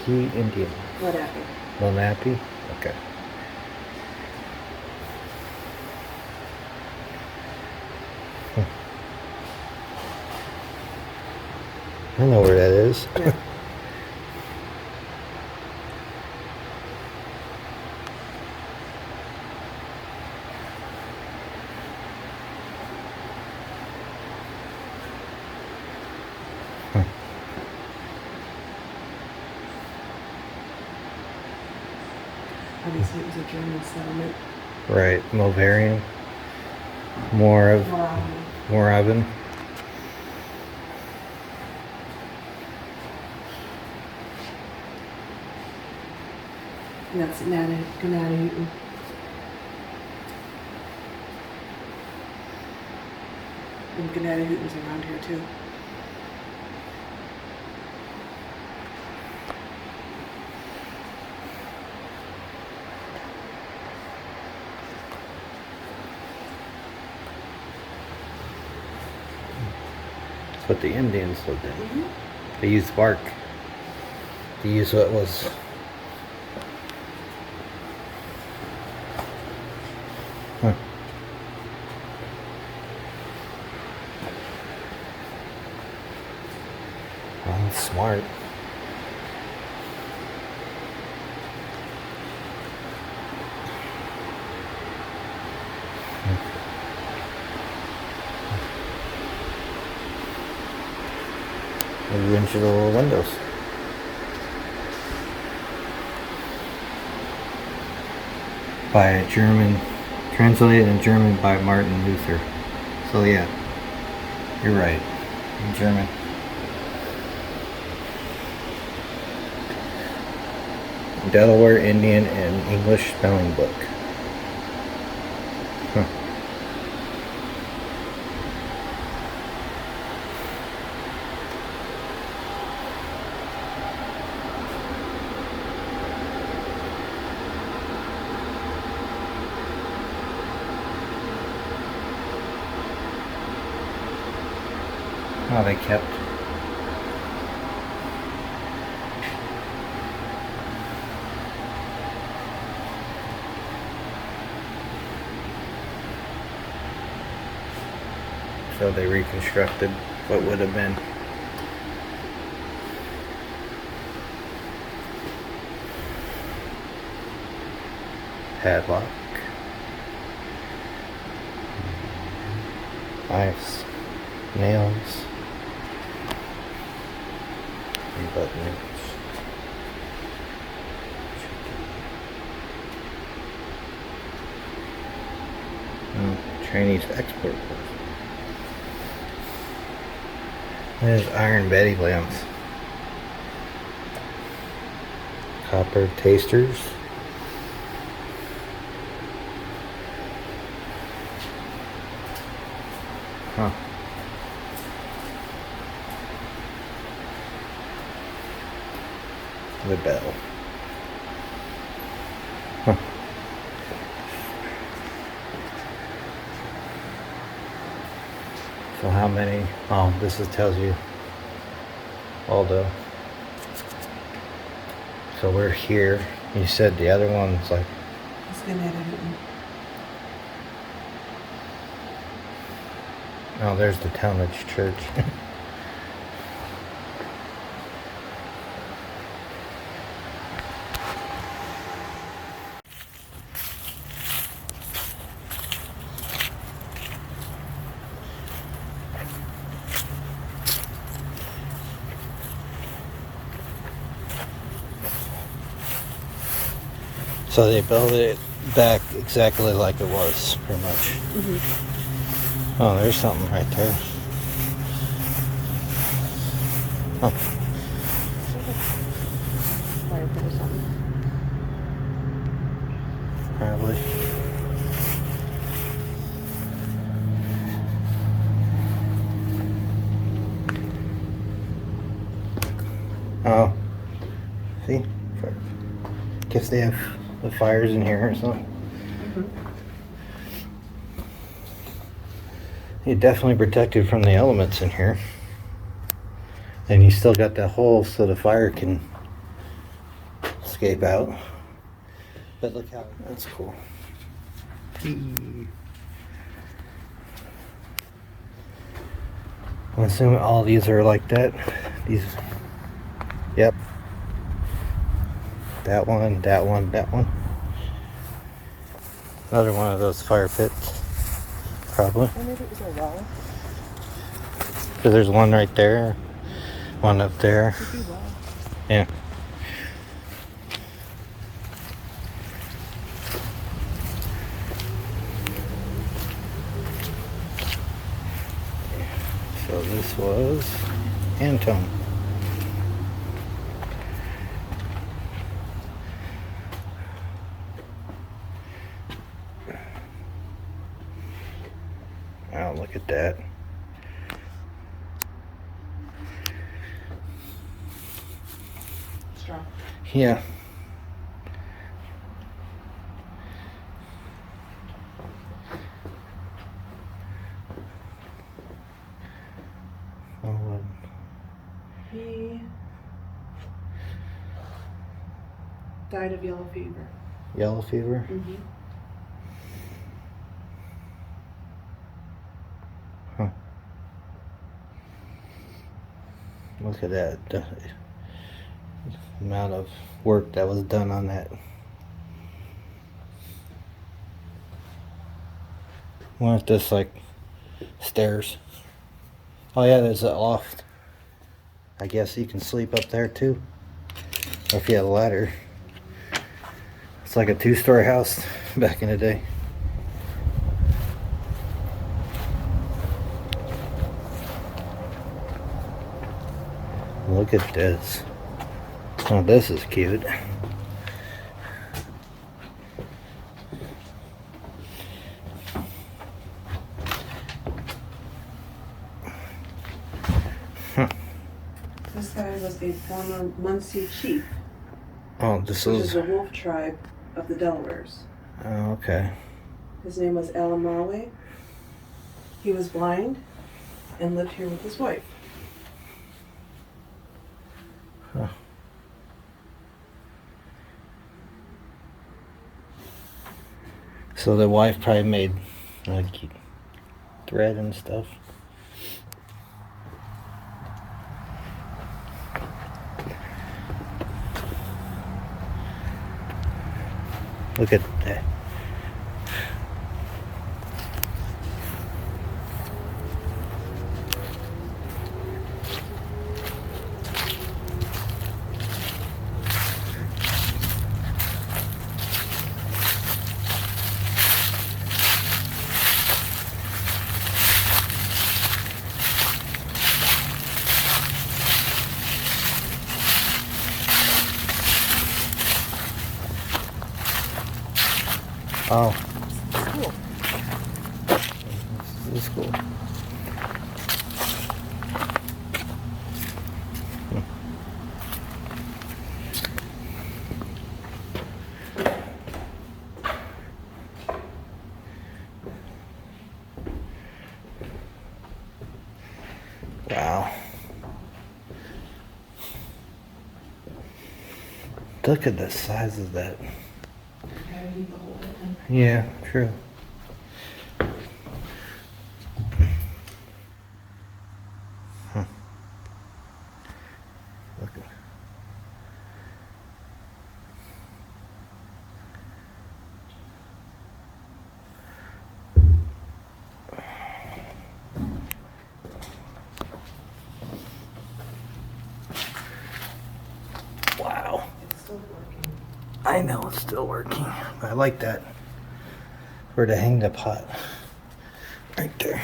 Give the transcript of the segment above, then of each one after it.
Lenape Indian. Lenape. Lenape? Okay. I know where that is. Yeah. Obviously, it was a German settlement. Right, Moravian. Moravian. And that's Netawatwes. And Netawatwes was around here too. That's what the Indians lived in. They used bark. They used what was well, that's smart. Maybe into the little windows. By a German, translated in German by Martin Luther. So yeah, you're right, in German. Delaware Indian and English spelling book. Huh. Oh, they kept. So they reconstructed what would have been. Padlock. Knives. Nails. And buttons. Chinese export post. There's iron Betty lamps. Copper tasters. Huh. The bell. Huh. So how many? Oh, this tells you all the. So we're here. You said the other one's like. It's Netawatwes. Oh, there's the Talmadge Church. So they built it back exactly like it was, pretty much. Oh, there's something right there. Oh. Fire pit or something. Probably. Oh. See? Guess they have the fires in here or something. You're definitely protected from the elements in here. And you still got that hole so the fire can escape out. But look how that's cool. I'm assuming all these are like that. These, yep. That one, that one, that one. Another one of those fire pits, probably. I maybe it was a well. Because there's one right there, one up there. Could be well. Yeah. So this was Anton. Wow, look at that. Strong. Yeah. Oh, He died of yellow fever. yellow fever. Mm-hmm. Huh. Look at that. The amount of work that was done on that. Wonder if this like stairs. Oh yeah, there's a loft. I guess you can sleep up there too. Or if you had a ladder. It's like a 2-story house back in the day. Look at this. Oh, this is cute. This guy was a former Munsee chief, Oh, this which is. is the wolf tribe of the Delawares. Oh, okay. His name was Moravian. He was blind and lived here with his wife. Huh. So the wife probably made like thread and stuff. Look at that. Oh, Cool. this is cool. Wow. Look at the size of that. Yeah, true. Huh. Look at. Wow. It's still working. I know it's still working. I like that. Where to hang the pot. Right there.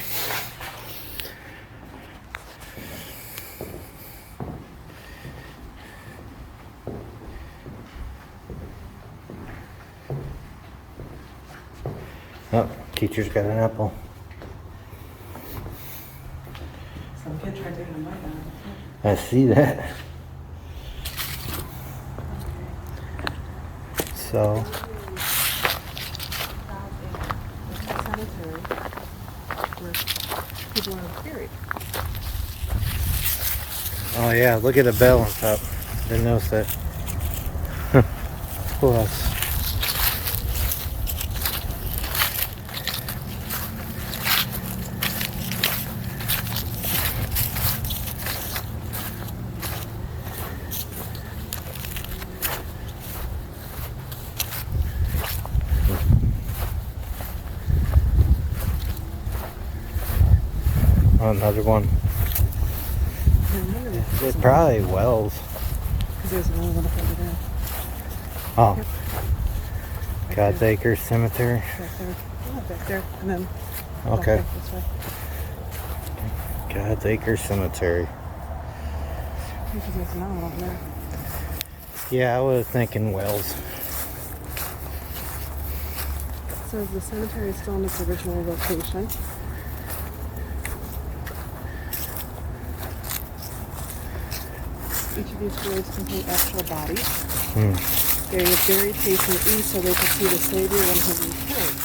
Oh, teacher's got an apple. Some kid tried taking a bite out of it. I see that. So, Cemetery where people are buried. oh yeah, look at the bell on top. Didn't notice that. schoolhouse. Oh, another one. It's probably wells. Because there's another one up over there. Oh. Yep. Back God's there. Acres Cemetery. Back there. Oh, back there. And then. Okay. back this way. God's Acres Cemetery. Because there's another one over there. Yeah, I was thinking wells. It says the cemetery is still in its original location. Each of these graves contain actual bodies. They were buried facing east so they could see the Savior when he returned.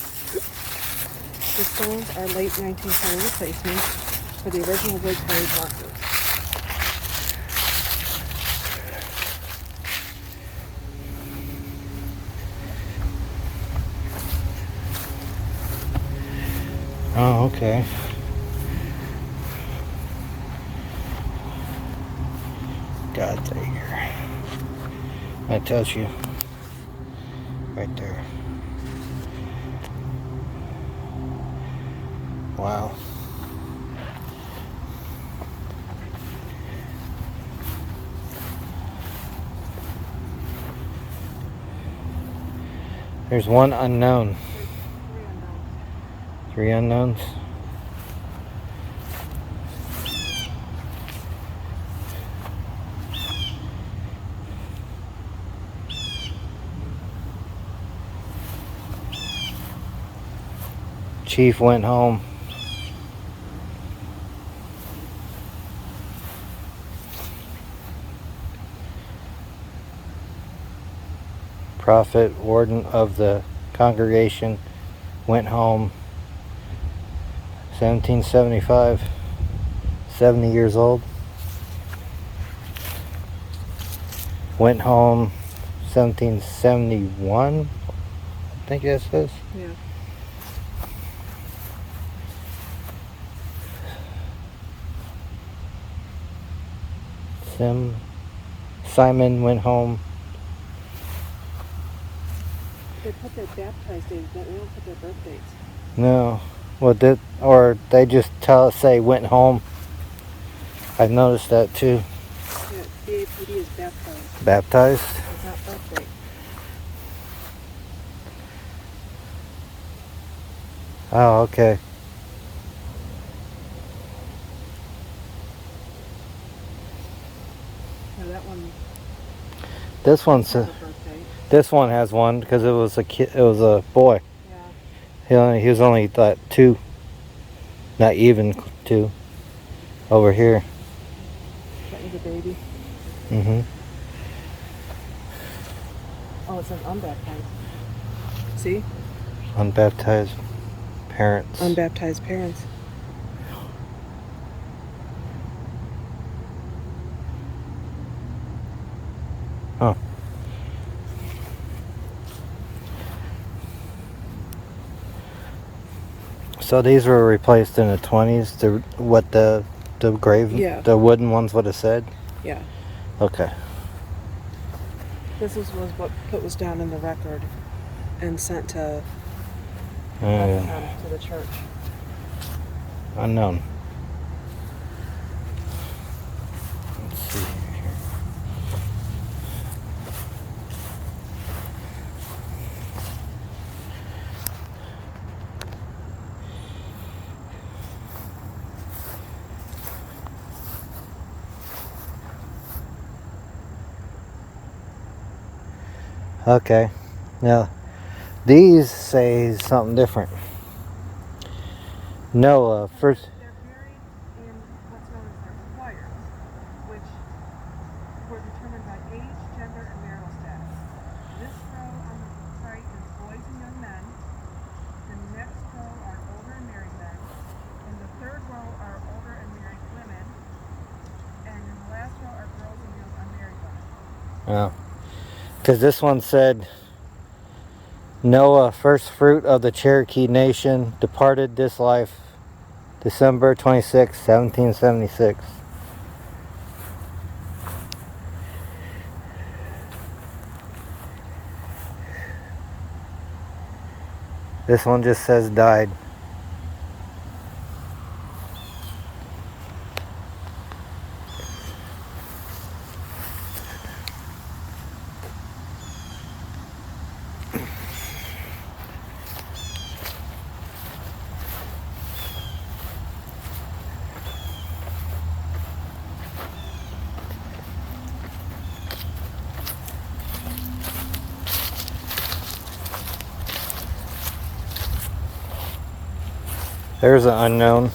The stones are late 19th century replacements for the original wood carried markers. Oh, okay. God's Acre. That tells you right there. Wow. There's one unknown. Three unknowns. Chief went home. Prophet, warden of the congregation, went home. 1775. 70 years old. Went home 1771. I think that says. Yeah. Simon went home. They put their baptized dates, but they don't put their birth dates. No. Well, or they just say went home. I've noticed that too. Yeah, BAPD is baptized. Baptized? It's not birth date. Oh, okay. Yeah, that one This one's has a birth date. this one has one because it was a kid. It was a boy. Yeah. He was only like 2, not even 2. Over here. That was a baby. Mhm. Oh, it says unbaptized. See? Unbaptized parents. Unbaptized parents. Huh. So these were replaced in the 20s. The grave, Yeah. the wooden ones would have said. Yeah. Okay. This was what was down in the record and sent to the church. Unknown. Let's see here. Okay. Now, these say something different. Noah, first. They're buried in what's known as their squires, which were determined by age, gender, and marital status. This row on the right is boys and young men. The next row are older and married men. In the third row are older and married women. And in the last row are girls and young unmarried women. Oh. Because this one said Noah, first fruit of the Cherokee Nation, departed this life December 26, 1776. This one just says died. There's an unknown.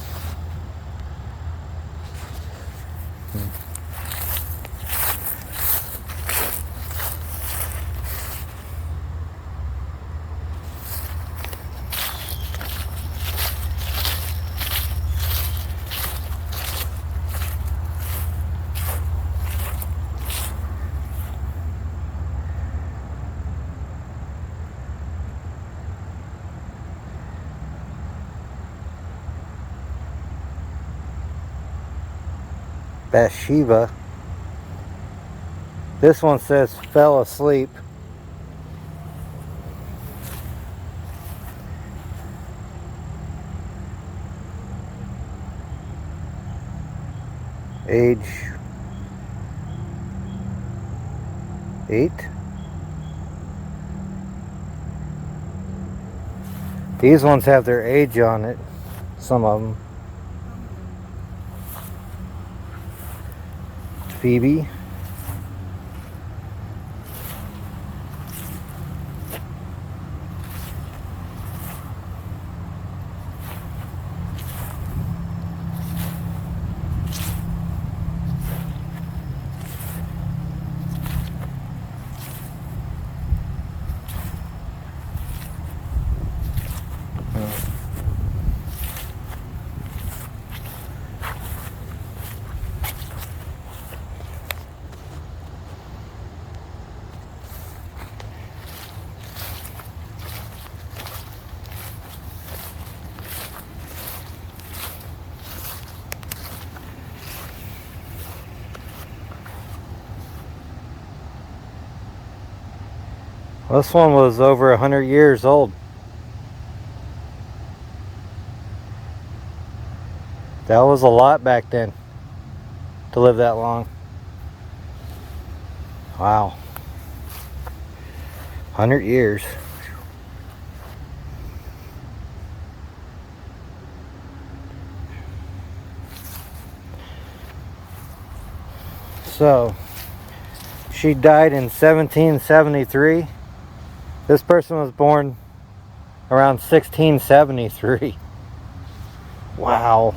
Bathsheba. This one says fell asleep. Age 8. These ones have their age on it, some of them. Phoebe. This one was over 100 years old. That was a lot back then to live that long. Wow. 100 years. So, she died in 1773. This person was born around 1673. Wow.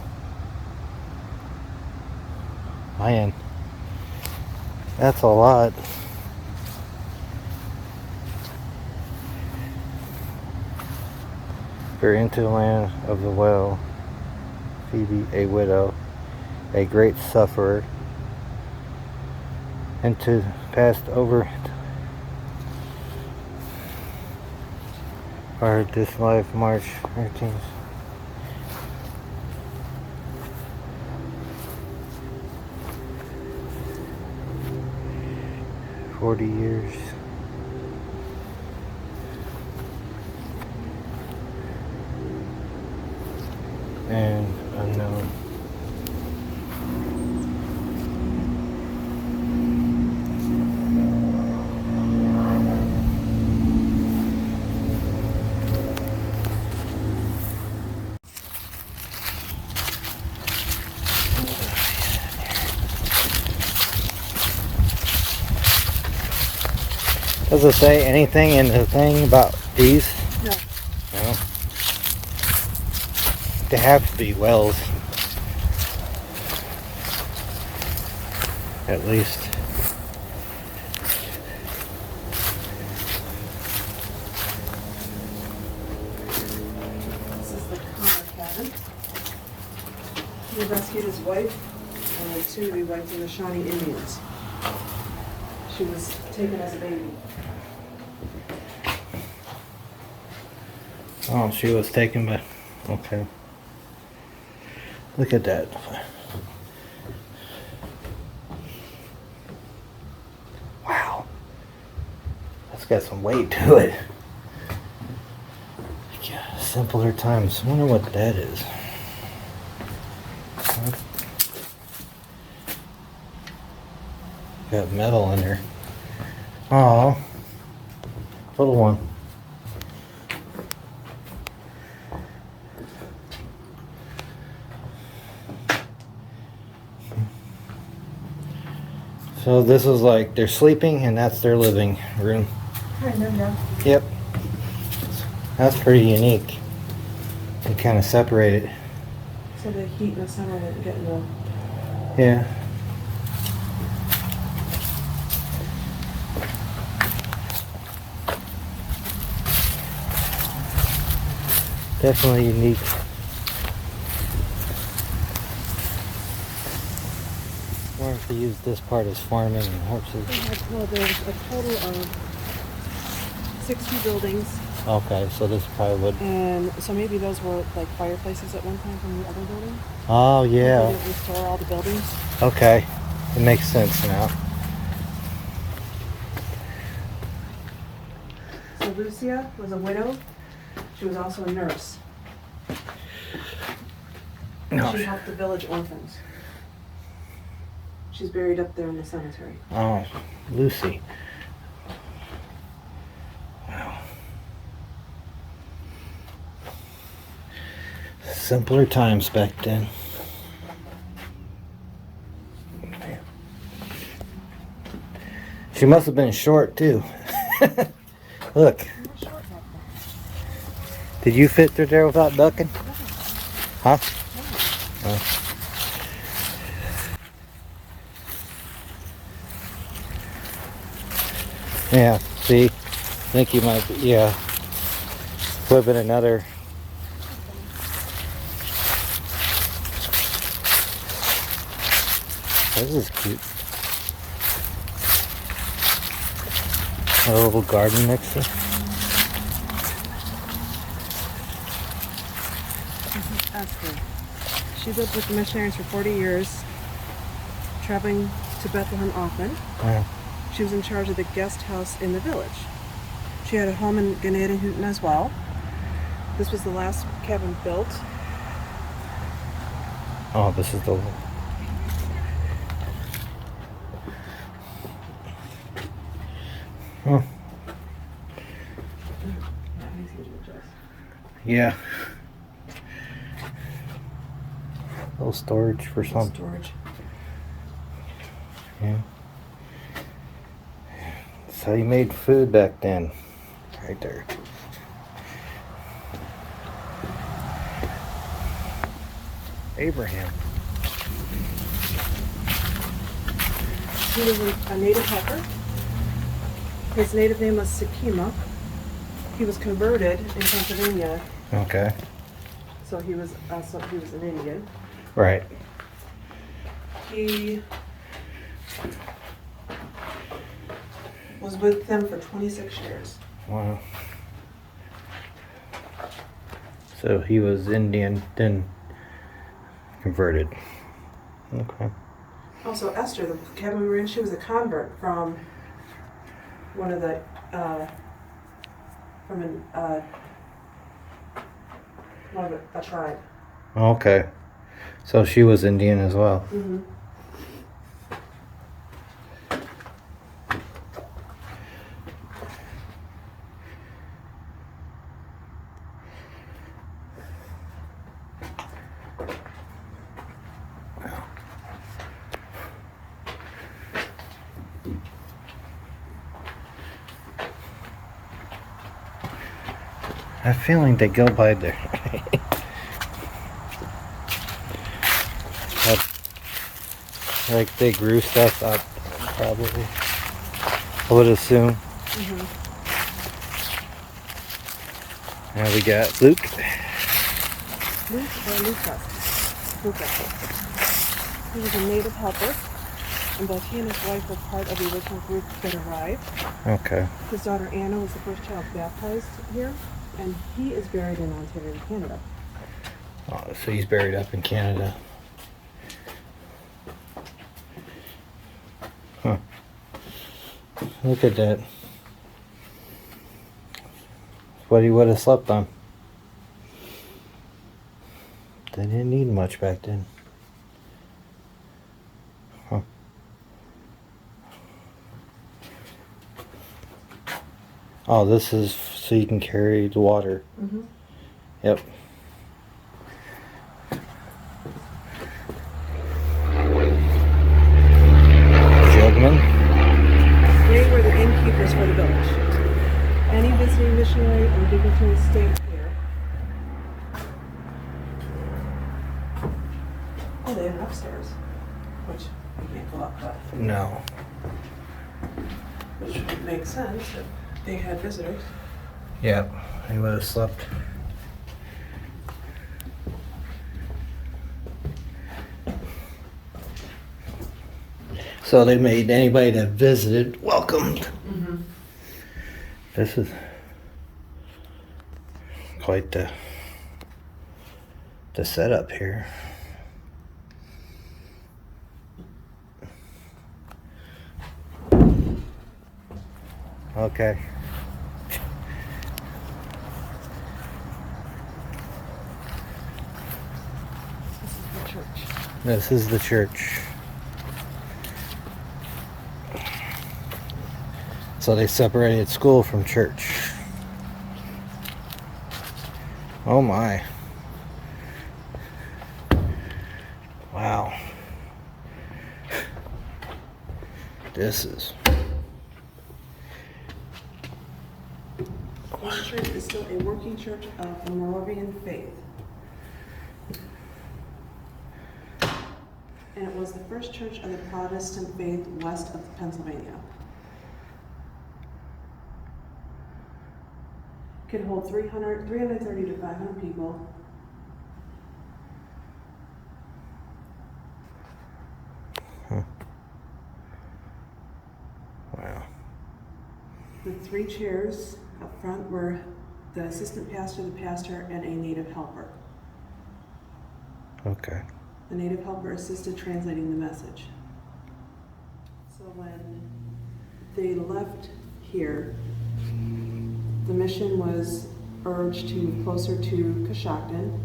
Man, that's a lot. For into the land of the well, Phoebe, a widow, a great sufferer, into passed over our this life, March 13th. $40 years. And unknown. Does it say anything in the thing about these? No. No. They have to be wells. At least. This is the Connor cabin. He rescued his wife and the two to be wiped in the Shawnee Indians. She was taken as a baby. Oh, she was taken by. Okay. Look at that. Wow. That's got some weight to it. Yeah, simpler times. I wonder what that is. Got metal in there. Oh, little one. So this is like they're sleeping and that's their living room. Kind of, yeah. Yep. That's pretty unique. They kind of separate it. So the heat in the summer wouldn't get in the... Yeah. Definitely unique. I wonder if they use this part as farming and horses. Well, there's a total of 60 buildings, Okay, so this probably would. and so maybe those were like fireplaces at one time from the other building. Oh They yeah. didn't restore all the buildings. Okay, it makes sense now. So Lucia was a widow. She was also a nurse. No. She helped the village orphans. She's buried up there in the cemetery. Oh, Lucy. Wow. Simpler times back then. Man. She must have been short too. Look. Did you fit through there without ducking? Huh? Oh. Yeah, see? I think you might be, yeah. Would have been another. This is cute. A little garden next to it. Esther. She lived with the missionaries for 40 years, traveling to Bethlehem often. Yeah. She was in charge of the guest house in the village. She had a home in Gnadenhutten as well. This was the last cabin built. Oh, this is the one. Oh, yeah. A little storage for something. Storage. Yeah. That's how you made food back then. Right there. Abraham. He was a native helper. His native name was Sakima. He was converted in Pennsylvania, Okay. so he was an Indian. Right. He was with them for 26 years. Wow. So he was Indian, then converted. Okay. Also, Esther, the cabin we were in, she was a convert from one of the a tribe. Okay. So she was Indian as well. Mm-hmm. I have a feeling they go by there. Like they grew stuff up, probably. I would assume. Mm-hmm. Now we got Luke. Lucas. He was a native helper, and both he and his wife were part of the original group that arrived. Okay. His daughter Anna was the first child baptized here And he is buried in Ontario, Canada. Oh, so he's buried up in Canada. Huh. Look at that. What he would have slept on. They didn't need much back then. Huh. Oh, this is so you can carry the water. Mm-hmm. Yep. Jugman. They were the innkeepers for the village. Any visiting missionary or dignitary stayed here. Oh, they have an upstairs, which you can't go up, but No. which would make sense if they had visitors. Yep. He would have slept. So they made anybody that visited welcomed. Mm-hmm. This is quite the setup here. Okay. This is the church. This is the church. So they separated school from church. Oh my. Wow. This is... This church is still a working church of the Moravian faith. And it was the first church of the Protestant faith west of Pennsylvania. Could hold 330 to 500 people. Wow. With 3 chairs up front were the assistant pastor, the pastor, and a native helper. Okay. The native helper assisted translating the message. So when they left here, the mission was urged to move closer to Coshocton.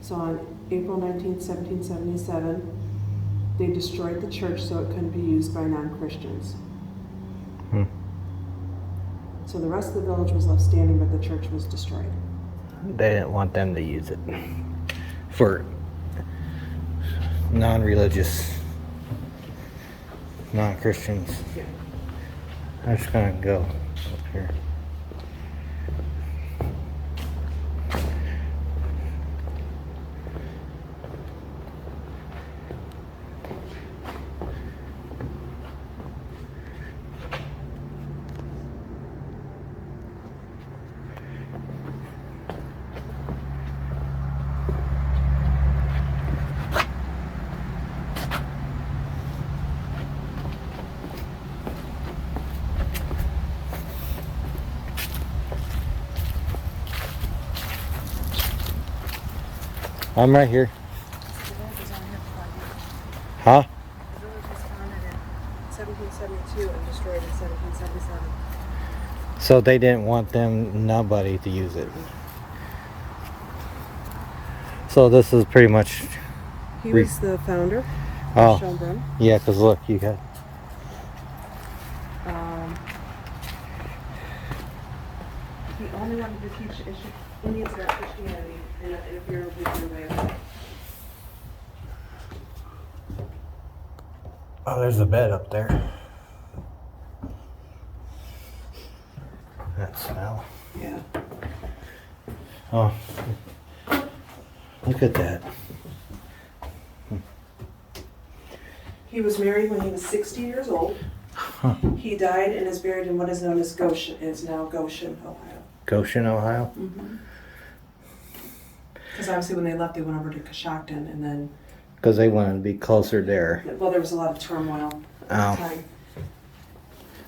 So on April 19, 1777, they destroyed the church so it couldn't be used by non-Christians. So the rest of the village was left standing, but the church was destroyed. They didn't want them to use it for non-religious, non-Christians. Yeah. I'm just gonna go up here. I'm right here. The village was on here for 5 years. Huh? The village was founded in 1772 and destroyed in 1777. So they didn't want nobody to use it. So this is pretty much... He was the founder Oh. of Schoenbrunn. Yeah, because look, you got... He only wanted to teach Indians about Christianity and interfere with their way of life. Oh, there's a bed up there. That smell. Yeah. Oh, look at that. He was married when he was 60 years old. Huh. He died and is buried in what is known as Goshen, Ohio. Goshen, Ohio? Because obviously when they left, they went over to Coshocton and then, Because they wanted to be closer there. well, there was a lot of turmoil at the Oh. time.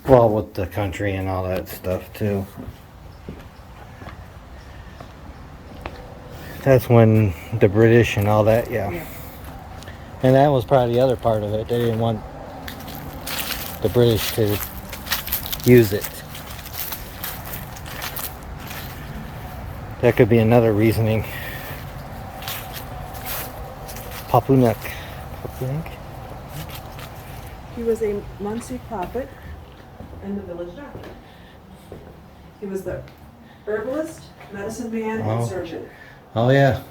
Well, with the country and all that stuff, too. That's when the British and all that, yeah. Yeah. And that was probably the other part of it. They didn't want the British to use it. That could be another reasoning. Papunak. Papunak? He was a Muncie prophet and the village doctor. He was the herbalist, medicine man, Oh. and surgeon. Oh yeah.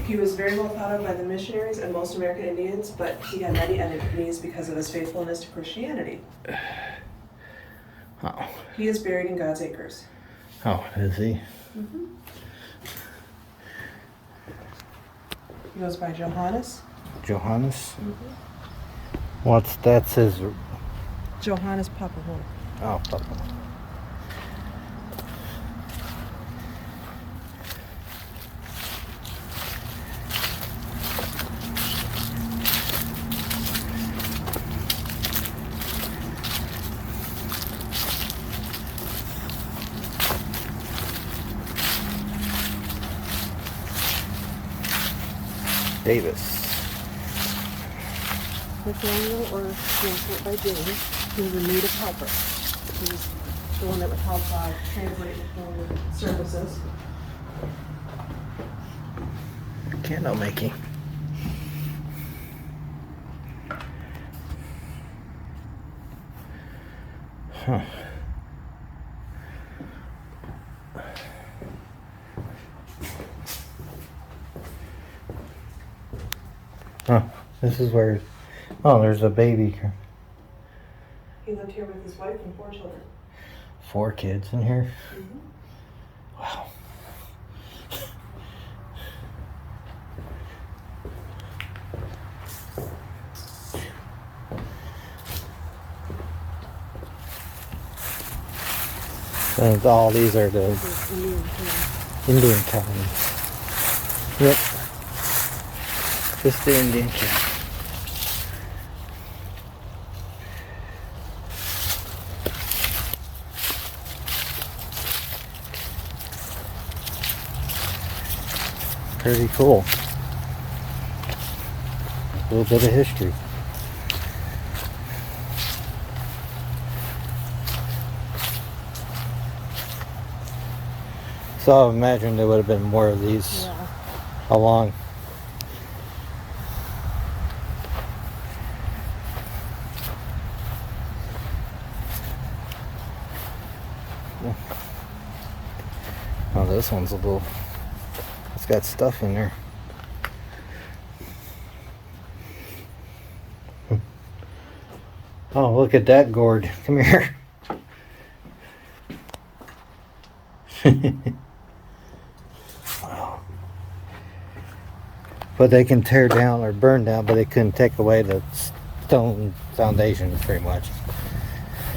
He was very well thought of by the missionaries and most American Indians, but he had many enemies because of his faithfulness to Christianity. Oh. He is buried in God's acres. Oh, is he? Mm-hmm. He goes by Johannes. Johannes? Mm-hmm. That's his... Johannes Papahor. Oh, Papa. Davis. Nathaniel, or translate by James, he was a native helper. He was the one that would help translate the services. Candle making. Huh. Huh. This is where... Oh, there's a baby. He lived here with his wife and 4 children. 4 kids in here. Mm-hmm. Wow. And all these are the Indian colonies. Yep. Just the Indian colony. Pretty cool. A little bit of history. So I imagine there would have been more of these along. Oh, this one's a little... It's got stuff in there. Oh, look at that gourd. Come here. Wow. But they can tear down or burn down, but they couldn't take away the stone foundation pretty much.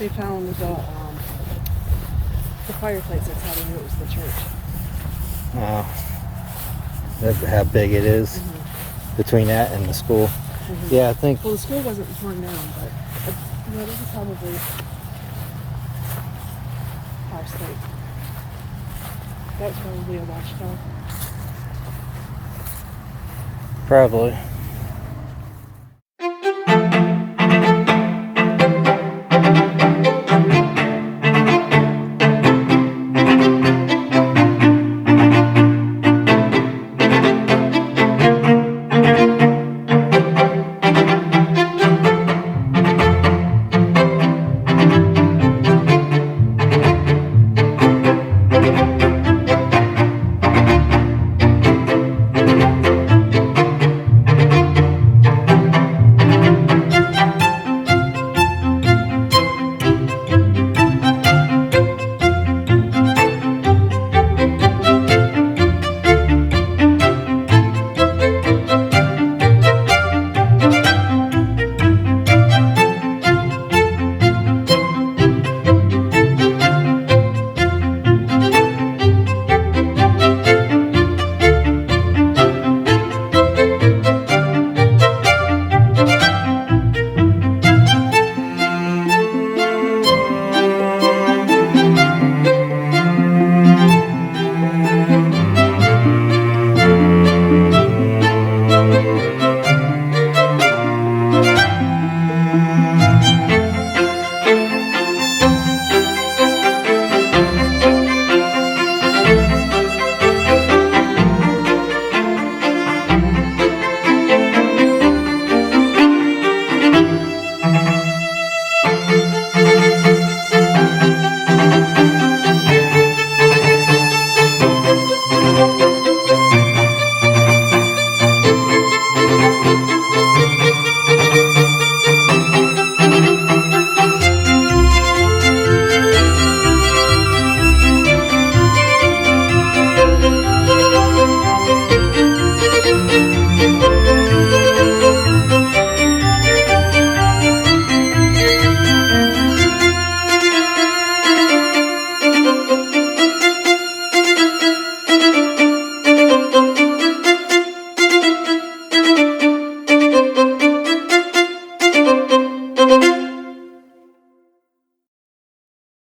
They found the fireplace. That's how they knew it was the church. Wow. That's how big it is between that and the school. Yeah, I think... Well, the school wasn't torn down, but this is probably house site. That's probably a watchtower. Probably. Thank you.